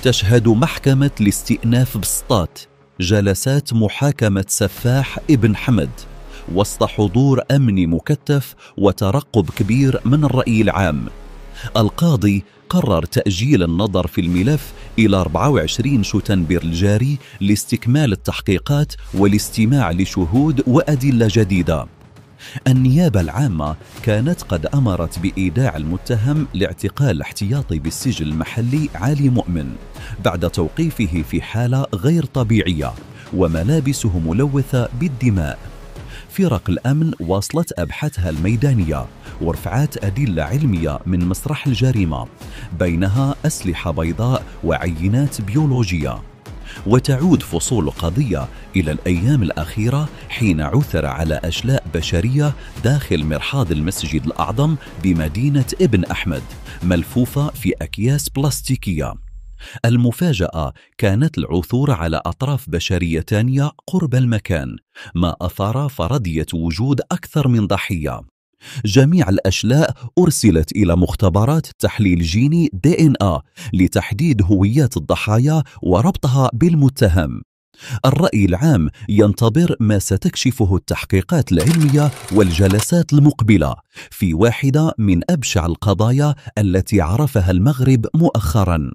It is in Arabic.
تشهد محكمة الاستئناف بسطات جلسات محاكمة سفاح ابن حمد وسط حضور أمني مكثف وترقب كبير من الرأي العام. القاضي قرر تأجيل النظر في الملف إلى 24 شتنبر الجاري لاستكمال التحقيقات والاستماع لشهود وأدلة جديدة. النيابة العامة كانت قد أمرت بإيداع المتهم لاعتقال احتياطي بالسجن المحلي علي مؤمن بعد توقيفه في حالة غير طبيعية وملابسه ملوثة بالدماء. فرق الأمن واصلت أبحاثها الميدانية ورفعات أدلة علمية من مسرح الجريمة، بينها أسلحة بيضاء وعينات بيولوجية. وتعود فصول القضية إلى الأيام الأخيرة حين عثر على أشلاء بشرية داخل مرحاض المسجد الأعظم بمدينة ابن أحمد ملفوفة في أكياس بلاستيكية. المفاجأة كانت العثور على أطراف بشرية تانية قرب المكان، ما أثار فرضية وجود أكثر من ضحية. جميع الأشلاء أرسلت إلى مختبرات تحليل جيني DNA لتحديد هويات الضحايا وربطها بالمتهم. الرأي العام ينتظر ما ستكشفه التحقيقات العلمية والجلسات المقبلة في واحدة من أبشع القضايا التي عرفها المغرب مؤخراً.